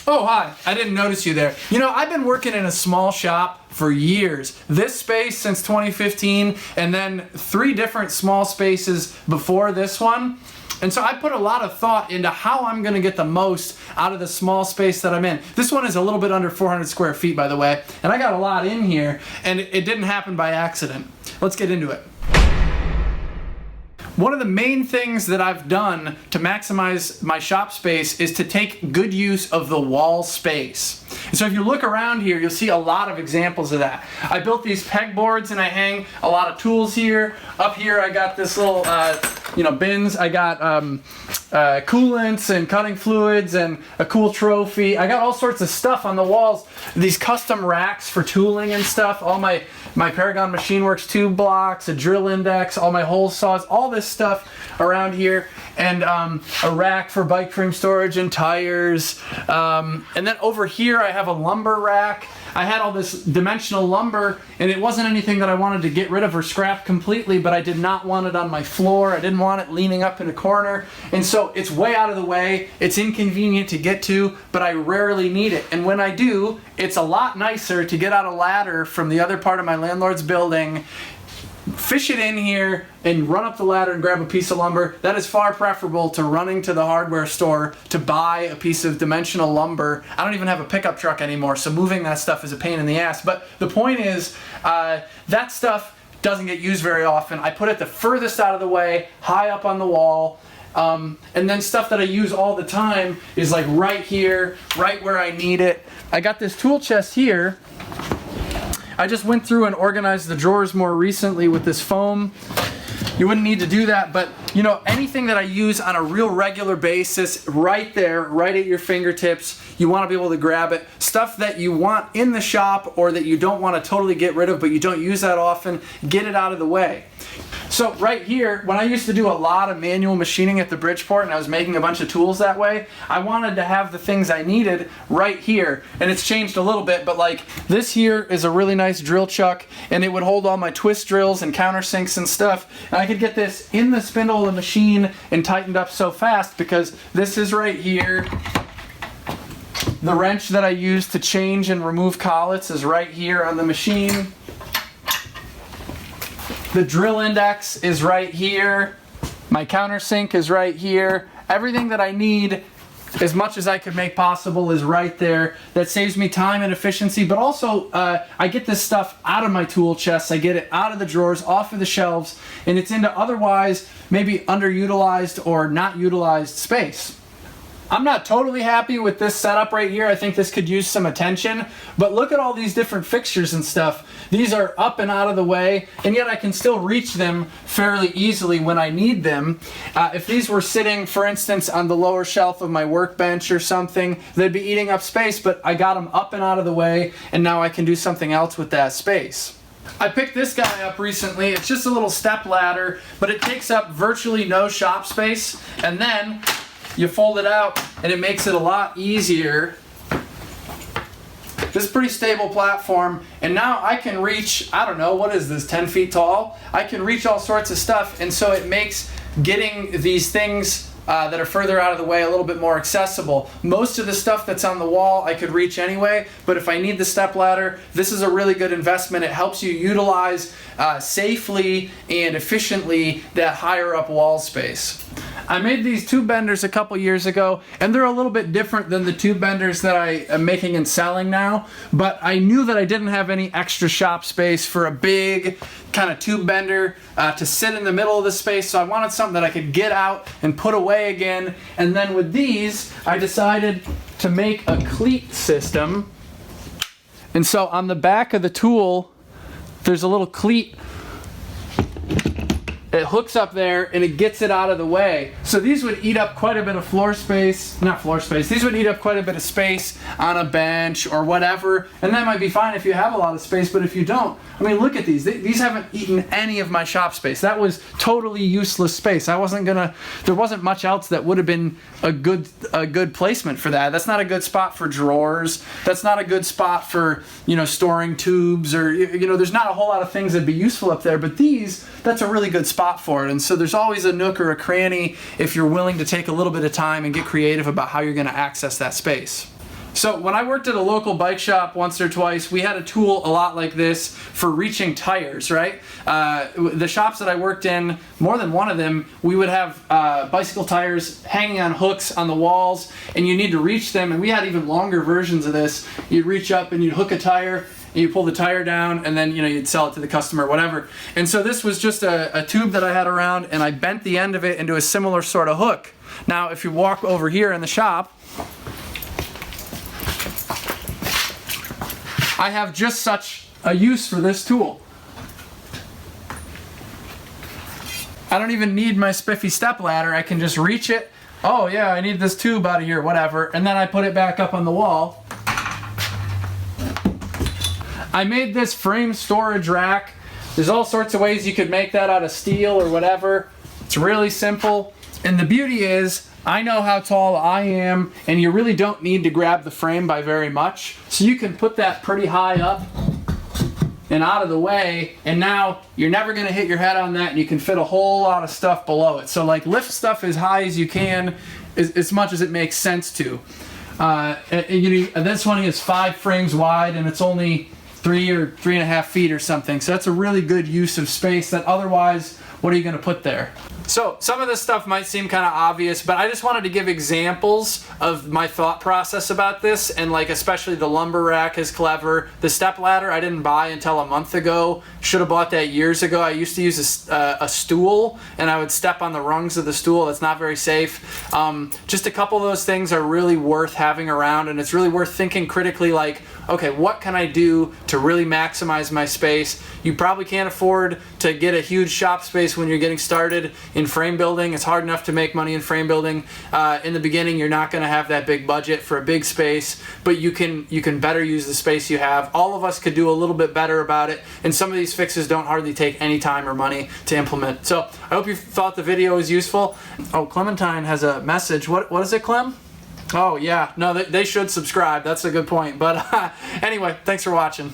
Oh, hi. I didn't notice you there. You know, I've been working in a small shop for years. This space since 2015, and then 3 different small spaces before this one. And so I put a lot of thought into how I'm gonna get the most out of the small space that I'm in. This one is a little bit under 400 square feet, by the way, and I got a lot in here, and it didn't happen by accident. Let's get into it. One of the main things that I've done to maximize my shop space is to take good use of the wall space. And so if you look around here, you'll see a lot of examples of that. I built these pegboards and I hang a lot of tools here. Up here I got this little bins. I got coolants and cutting fluids and a cool trophy. I got all sorts of stuff on the walls. These custom racks for tooling and stuff. All my Paragon Machine Works tube blocks, a drill index, all my hole saws, all this stuff around here, and a rack for bike frame storage and tires. And then over here I have a lumber rack. I had all this dimensional lumber, and it wasn't anything that I wanted to get rid of or scrap completely, but I did not want it on my floor. I didn't want it leaning up in a corner. And so it's way out of the way. It's inconvenient to get to, but I rarely need it. And when I do, it's a lot nicer to get out a ladder from the other part of my landlord's building, fish it in here, and run up the ladder and grab a piece of lumber. That is far preferable to running to the hardware store to buy a piece of dimensional lumber. I don't even have a pickup truck anymore, so moving that stuff is a pain in the ass. But the point is, that stuff doesn't get used very often. I put it the furthest out of the way, high up on the wall. And then stuff that I use all the time is like right here, right where I need it. I got this tool chest here. I just went through and organized the drawers more recently with this foam. You wouldn't need to do that, but you know, anything that I use on a real regular basis, right there, right at your fingertips, you want to be able to grab it. Stuff that you want in the shop or that you don't want to totally get rid of, but you don't use that often, get it out of the way. So right here, when I used to do a lot of manual machining at the Bridgeport and I was making a bunch of tools that way, I wanted to have the things I needed right here. And it's changed a little bit, but like this here is a really nice drill chuck, and it would hold all my twist drills and countersinks and stuff. And I could get this in the spindle of the machine and tightened up so fast because this is right here. The wrench that I use to change and remove collets is right here on the machine. The drill index is right here. My countersink is right here. Everything that I need, as much as I could make possible, is right there. That saves me time and efficiency, but also I get this stuff out of my tool chest. I get it out of the drawers, off of the shelves, and it's into otherwise maybe underutilized or not utilized space. I'm not totally happy with this setup right here. I think this could use some attention, but look at all these different fixtures and stuff. These are up and out of the way, and yet I can still reach them fairly easily when I need them. If these were sitting, for instance, on the lower shelf of my workbench or something, they'd be eating up space, but I got them up and out of the way, and now I can do something else with that space. I picked this guy up recently. It's just a little step ladder, but it takes up virtually no shop space, and then you fold it out and it makes it a lot easier. This is a pretty stable platform, and now I can reach, I don't know, what is this, 10 feet tall? I can reach all sorts of stuff, and so it makes getting these things that are further out of the way a little bit more accessible. Most of the stuff that's on the wall I could reach anyway, but if I need the step ladder, this is a really good investment. It helps you utilize safely and efficiently that higher up wall space. I made these tube benders a couple years ago, and they're a little bit different than the tube benders that I am making and selling now, but I knew that I didn't have any extra shop space for a big kind of tube bender to sit in the middle of the space, so I wanted something that I could get out and put away again. And then with these, I decided to make a cleat system. And so on the back of the tool, there's a little cleat. It hooks up there and it gets it out of the way. So these would eat up quite a bit of these would eat up quite a bit of space on a bench or whatever, and that might be fine if you have a lot of space, but if you don't, I mean, look at these. These haven't eaten any of my shop space. That was totally useless space. There wasn't much else that would have been a good placement for that. That's not a good spot for drawers. That's not a good spot for, storing tubes, or, there's not a whole lot of things that'd be useful up there, but that's a really good spot for it. And so there's always a nook or a cranny if you're willing to take a little bit of time and get creative about how you're going to access that space. So when I worked at a local bike shop once or twice, we had a tool a lot like this for reaching tires, right? The shops that I worked in, more than one of them, we would have bicycle tires hanging on hooks on the walls, and you need to reach them, and we had even longer versions of this. You'd reach up and you'd hook a tire, and you pull the tire down, and then you'd sell it to the customer, whatever. And so this was just a tube that I had around, and I bent the end of it into a similar sort of hook. Now if you walk over here in the shop, I have just such a use for this tool. I don't even need my spiffy step ladder. I can just reach it. Oh yeah, I need this tube out of here, whatever. And then I put it back up on the wall. I made this frame storage rack. There's all sorts of ways you could make that out of steel or whatever. It's really simple. And the beauty is, I know how tall I am, and you really don't need to grab the frame by very much. So you can put that pretty high up and out of the way, and now you're never gonna hit your head on that, and you can fit a whole lot of stuff below it. So like lift stuff as high as you can, as much as it makes sense to. And this one is 5 frames wide, and it's only 3 or 3.5 feet or something. So that's a really good use of space that otherwise, what are you gonna put there? So some of this stuff might seem kind of obvious, but I just wanted to give examples of my thought process about this, and like especially the lumber rack is clever. The step ladder I didn't buy until a month ago. Should have bought that years ago. I used to use a stool, and I would step on the rungs of the stool. That's not very safe. Just a couple of those things are really worth having around, and it's really worth thinking critically like, okay, what can I do to really maximize my space? You probably can't afford to get a huge shop space when you're getting started in frame building. It's hard enough to make money in frame building. In the beginning, you're not going to have that big budget for a big space, but you can better use the space you have. All of us could do a little bit better about it, and some of these fixes don't hardly take any time or money to implement. So I hope you thought the video was useful. Oh, Clementine has a message. What is it, Clem? Oh yeah, no, they should subscribe. That's a good point. But anyway, thanks for watching.